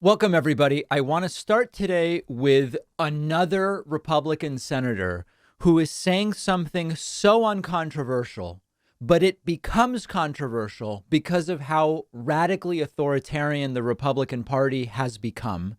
Welcome, everybody. I want to start today with another Republican senator who is saying something so uncontroversial, but it becomes controversial because of how radically authoritarian the Republican Party has become.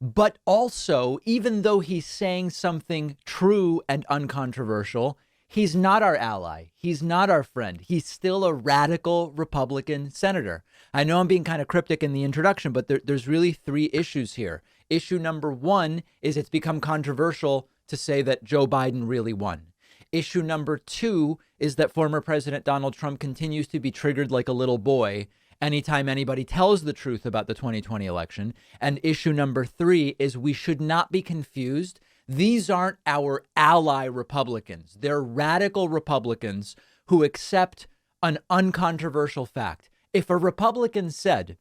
But also, even though he's saying something true and uncontroversial, he's not our ally. He's not our friend. He's still a radical Republican senator. I know I'm being kind of cryptic in the introduction, but there's really three issues here. Issue number one is it's become controversial to say that Joe Biden really won. Issue number two is that former President Donald Trump continues to be triggered like a little boy anytime anybody tells the truth about the 2020 election. And issue number three is we should not be confused. These aren't our ally Republicans. They're radical Republicans who accept an uncontroversial fact. If a Republican said,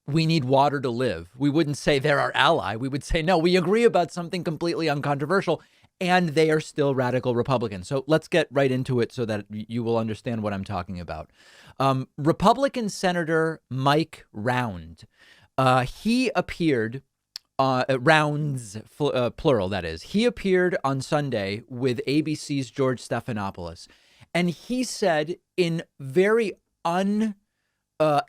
we need water to live, we wouldn't say they're our ally. We would say, no, we agree about something completely uncontroversial, and they are still radical Republicans. So let's get right into it so that you will understand what I'm talking about. Republican Senator Mike Round, he appeared, Rounds, plural, that is. He appeared on Sunday with ABC's George Stephanopoulos, and he said in very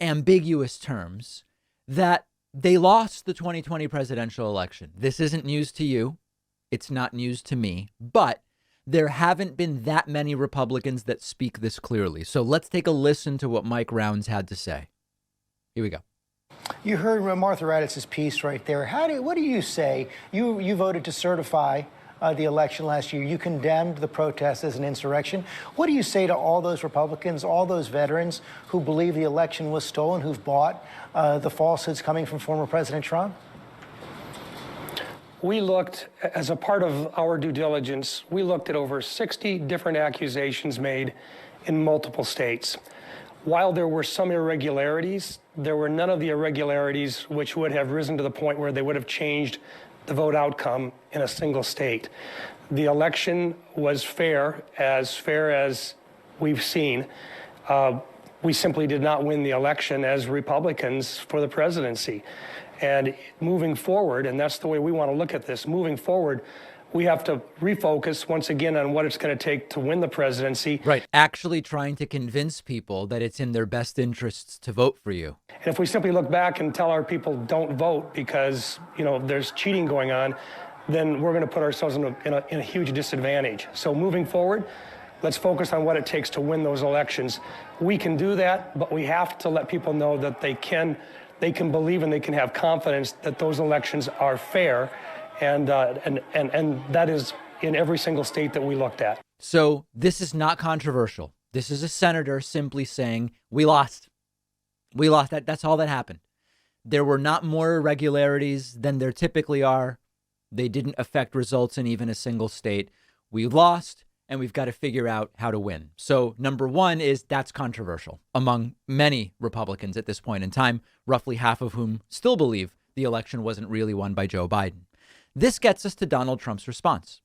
ambiguous terms that they lost the 2020 presidential election. This isn't news to you. It's not news to me, but there haven't been that many Republicans that speak this clearly. So let's take a listen to what Mike Rounds had to say. Here we go. You heard Martha Raddatz's piece right there. What do you say? You voted to certify the election last year. You condemned the protest as an insurrection. What do you say to all those Republicans, all those veterans who believe the election was stolen, who've bought the falsehoods coming from former President Trump? We looked, as a part of our due diligence, we looked at over 60 different accusations made in multiple states. While there were some irregularities, there were none of the irregularities which would have risen to the point where they would have changed the vote outcome in a single state. The election was fair as we've seen. We simply did not win the election as Republicans for the presidency. And moving forward, and that's the way we want to look at this, moving forward, we have to refocus once again on what it's going to take to win the presidency. Right. Actually trying to convince people that it's in their best interests to vote for you. And if we simply look back and tell our people don't vote because, there's cheating going on, then we're going to put ourselves in a huge disadvantage. So moving forward, let's focus on what it takes to win those elections. We can do that, but we have to let people know that they can believe and they can have confidence that those elections are fair. And that is in every single state that we looked at. So this is not controversial. This is a senator simply saying, we lost. We lost. That's all that happened. There were not more irregularities than there typically are. They didn't affect results in even a single state. We lost, and we've got to figure out how to win. So number one is that's controversial among many Republicans at this point in time, roughly half of whom still believe the election wasn't really won by Joe Biden. This gets us to Donald Trump's response.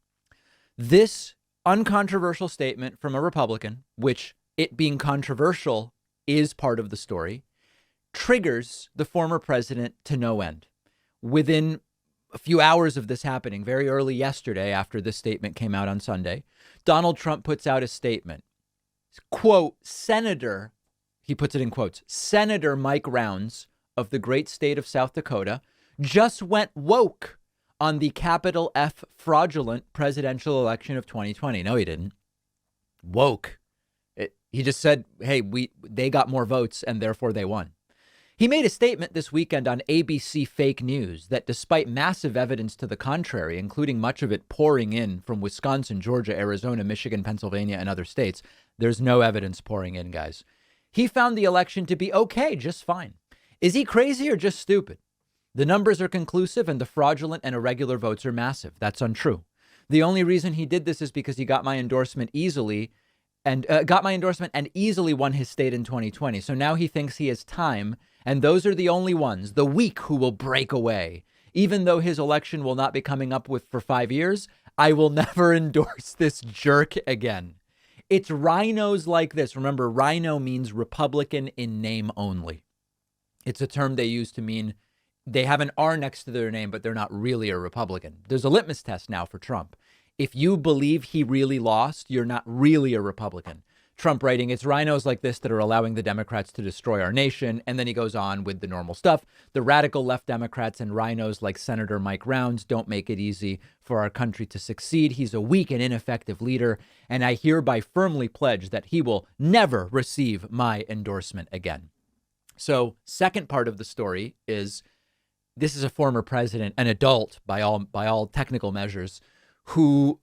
This uncontroversial statement from a Republican, which it being controversial is part of the story, triggers the former president to no end. Within a few hours of this happening, very early yesterday, after this statement came out on Sunday, Donald Trump puts out a statement. Quote, Senator, he puts it in quotes, Senator Mike Rounds of the great state of South Dakota just went woke on the capital F fraudulent presidential election of 2020. No, he didn't. Woke. He just said, hey, they got more votes and therefore they won. He made a statement this weekend on ABC Fake News that despite massive evidence to the contrary, including much of it pouring in from Wisconsin, Georgia, Arizona, Michigan, Pennsylvania, and other states, there's no evidence pouring in, guys. He found the election to be okay, just fine. Is he crazy or just stupid? The numbers are conclusive and the fraudulent and irregular votes are massive. That's untrue. The only reason he did this is because he got my endorsement easily and easily won his state in 2020. So now he thinks he has time. And those are the only ones, the weak, who will break away. Even though his election will not be coming up with for 5 years, I will never endorse this jerk again. It's rhinos like this. Remember, rhino means Republican in name only. It's a term they use to mean They have an R next to their name, but they're not really a Republican. There's a litmus test now for Trump. If you believe he really lost, you're not really a Republican. Trump writing, it's rhinos like this that are allowing the Democrats to destroy our nation. And then he goes on with the normal stuff. The radical left Democrats and rhinos like Senator Mike Rounds don't make it easy for our country to succeed. He's a weak and ineffective leader. And I hereby firmly pledge that he will never receive my endorsement again. So second part of the story is this is a former president, an adult by all technical measures, who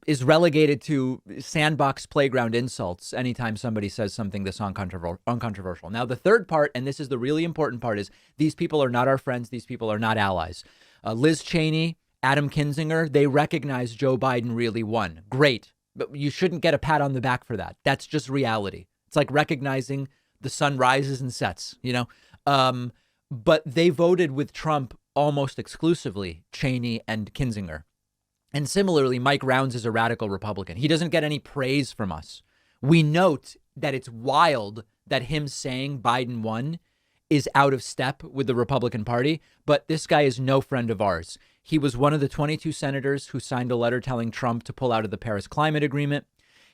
is relegated to sandbox playground insults anytime somebody says something this uncontroversial. Now, the third part, and this is the really important part, is these people are not our friends. These people are not allies. Liz Cheney, Adam Kinzinger, they recognize Joe Biden really won. Great. But you shouldn't get a pat on the back for that. That's just reality. It's like recognizing the sun rises and sets, but they voted with Trump almost exclusively, Cheney and Kinzinger. And similarly, Mike Rounds is a radical Republican. He doesn't get any praise from us. We note that it's wild that him saying Biden won is out of step with the Republican Party, but this guy is no friend of ours. He was one of the 22 senators who signed a letter telling Trump to pull out of the Paris Climate Agreement.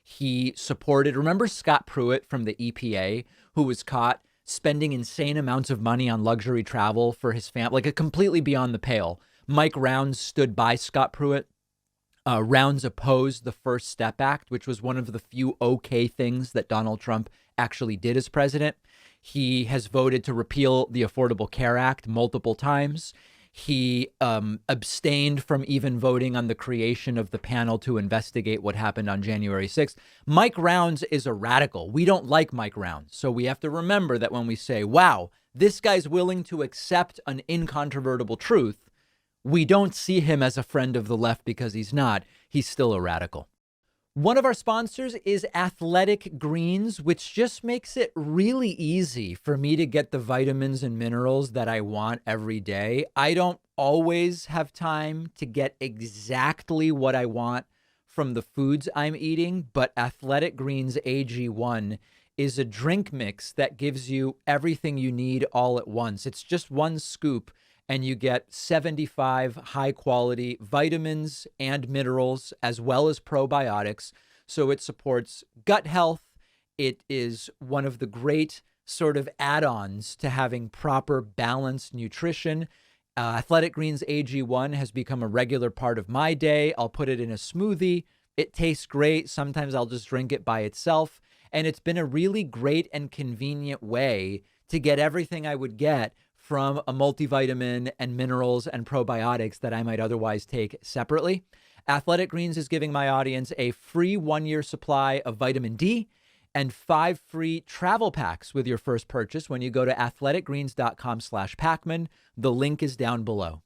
He supported, remember Scott Pruitt from the EPA, who was caught spending insane amounts of money on luxury travel for his family, like a completely beyond the pale. Mike Rounds stood by Scott Pruitt. Rounds opposed the First Step Act, which was one of the few okay things that Donald Trump actually did as president. He has voted to repeal the Affordable Care Act multiple times. He abstained from even voting on the creation of the panel to investigate what happened on January 6th. Mike Rounds is a radical. We don't like Mike Rounds. So we have to remember that when we say, wow, this guy's willing to accept an incontrovertible truth, we don't see him as a friend of the left because he's not. He's still a radical. One of our sponsors is Athletic Greens, which just makes it really easy for me to get the vitamins and minerals that I want every day. I don't always have time to get exactly what I want from the foods I'm eating, but Athletic Greens AG1 is a drink mix that gives you everything you need all at once. It's just one scoop, and you get 75 high-quality vitamins and minerals, as well as probiotics. So it supports gut health. It is one of the great sort of add-ons to having proper balanced nutrition. Athletic Greens AG1 has become a regular part of my day. I'll put it in a smoothie. It tastes great. Sometimes I'll just drink it by itself. And it's been a really great and convenient way to get everything I would get from a multivitamin and minerals and probiotics that I might otherwise take separately. Athletic Greens is giving my audience a free 1-year supply of vitamin D and 5 free travel packs with your first purchase when you go to athleticgreens.com/Pacman. The link is down below.